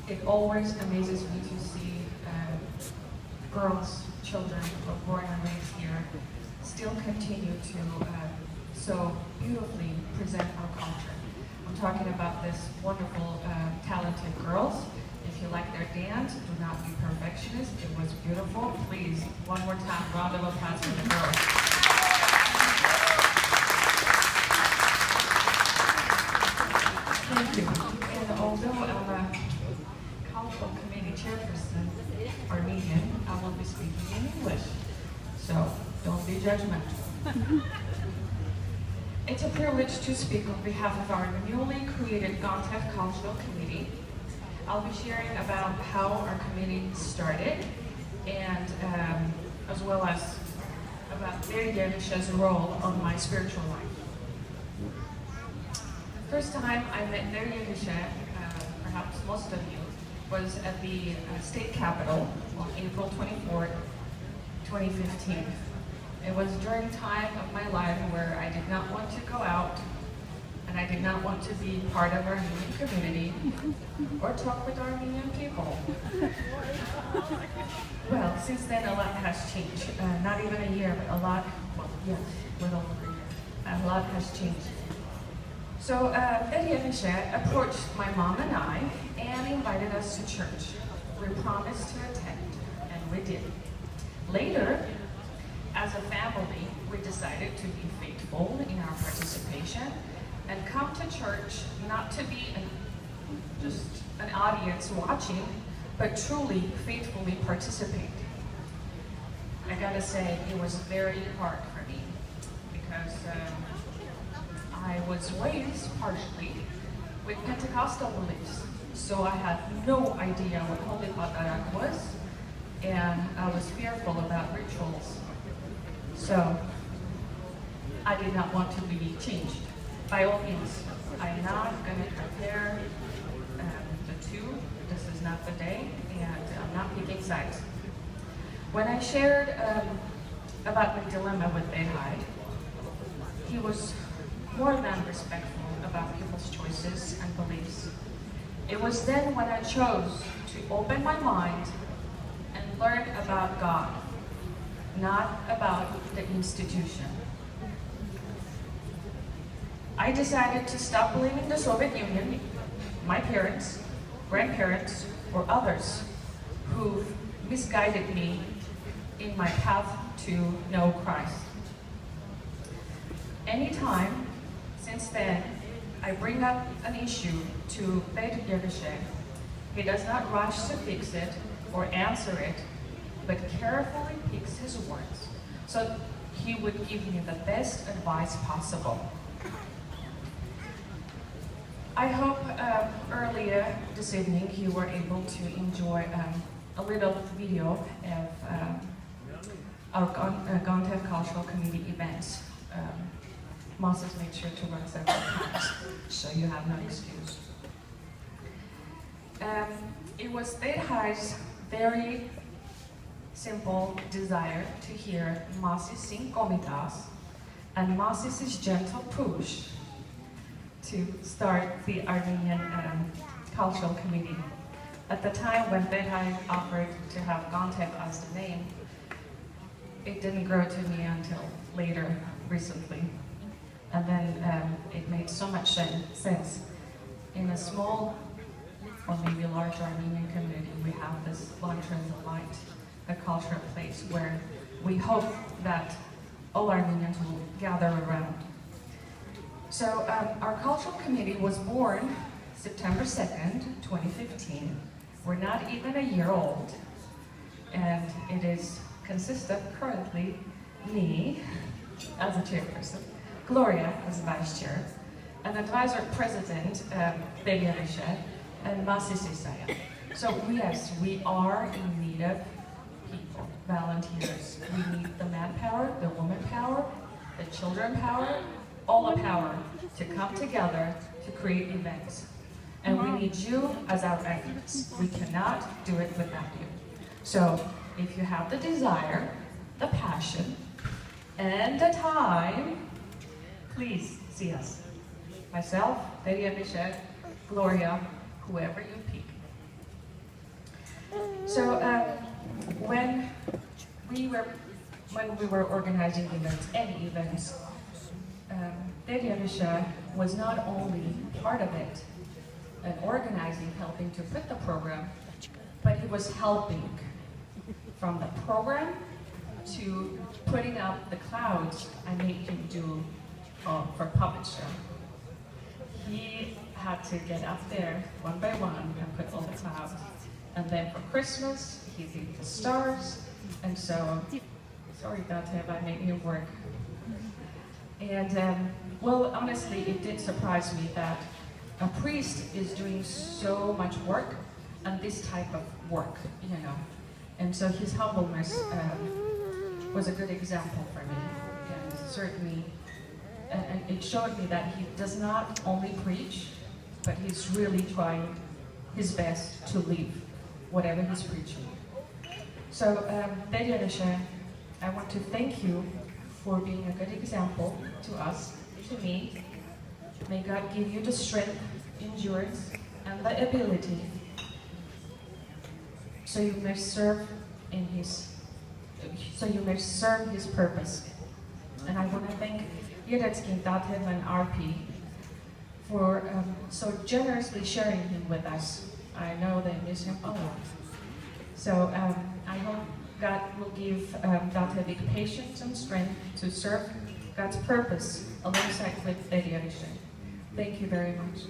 It always amazes me to see girls, children who are born and raised here still continue to so beautifully present our culture. I'm talking about this wonderful, talented girls. If you like their dance, do not be perfectionist. It was beautiful. Please, one more time, round of applause for the girls. Thank you. And although I'm a cultural committee chairperson, Armenian, I will be speaking in English. So don't be judgmental. It's a privilege to speak on behalf of our newly created Gontef Cultural Committee. I'll be sharing about how our committee started and as well as about Deryanisha's role on my spiritual life. First time I met Deryanisha, perhaps most of you, was at the state capitol on April 24th, 2015. It was during a time of my life where I did not want to go out and I did not want to be part of our Armenian community or talk with Armenian people. Well, since then a lot has changed. Not even a year, but a lot, well, yes, a little over a year. A lot has changed. So Deryanisha approached my mom and I and invited us to church. We promised to attend, and we did. Later, as a family, we decided to be faithful in our participation and come to church not to be just an audience watching, but truly faithfully participate. I gotta say, it was very hard for me because I was raised partially with Pentecostal beliefs, so I had no idea what Holy Patarak was, and I was fearful about rituals. So I did not want to be changed. By all means, I'm not going to compare the two. This is not the day, and I'm not picking sides. When I shared about my dilemma with Behai, he was more than respectful about people's choices and beliefs. It was then when I chose to open my mind and learn about God, not about the institution. I decided to stop believing the Soviet Union, my parents, grandparents, or others who misguided me in my path to know Christ. Anytime since then I bring up an issue to Deryanisha, he does not rush to fix it or answer it, but carefully picks his words, so he would give me the best advice possible. I hope earlier this evening you were able to enjoy a little video of our Gontef Cultural Committee events. Moses made sure to run several times, so you have no excuse. It was Behai's very simple desire to hear Moses sing Komitas and Moses' gentle push to start the Armenian Cultural Committee. At the time when Behai offered to have Gontef as the name, it didn't grow to me until later, recently. And then it made so much sense. In a small or maybe large Armenian community, we have this Lantern of Light, a cultural place where we hope that all Armenians will gather around. So our cultural committee was born September 2nd, 2015. We're not even a year old, and it consists of currently me as a chairperson, Gloria as vice chair, an advisor president, Deryanisha, and Masis Isaya. So yes, we are in need of people, volunteers. We need the manpower, the woman power, the children power, all the power to come together to create events. And we need you as our advocates. We cannot do it without you. So if you have the desire, the passion, and the time, please see us. Myself, Deryanisha, Gloria, whoever you pick. when we were organizing events, any events, Deryarusha was not only part of it and organizing, helping to put the program, but he was helping from the program to putting up the clouds I made him do for puppet show. He had to get up there one by one and put all the clouds. And then for Christmas, he did the stars. And so, sorry Date, I made him work. And well, honestly, it did surprise me that a priest is doing so much work and this type of work, you know. And so his humbleness was a good example for me. And certainly, and it showed me that he does not only preach, but he's really trying his best to live whatever he's preaching. So, Deryarusha, I want to thank you for being a good example to us, to me. May God give you the strength, endurance, and the ability so you may serve his purpose. And I want to thank Yerecki, Datev, and RP for so generously sharing him with us. I know they miss him a lot. So I hope God will give Datev patience and strength to serve God's purpose alongside with Deryarusha. Thank you very much.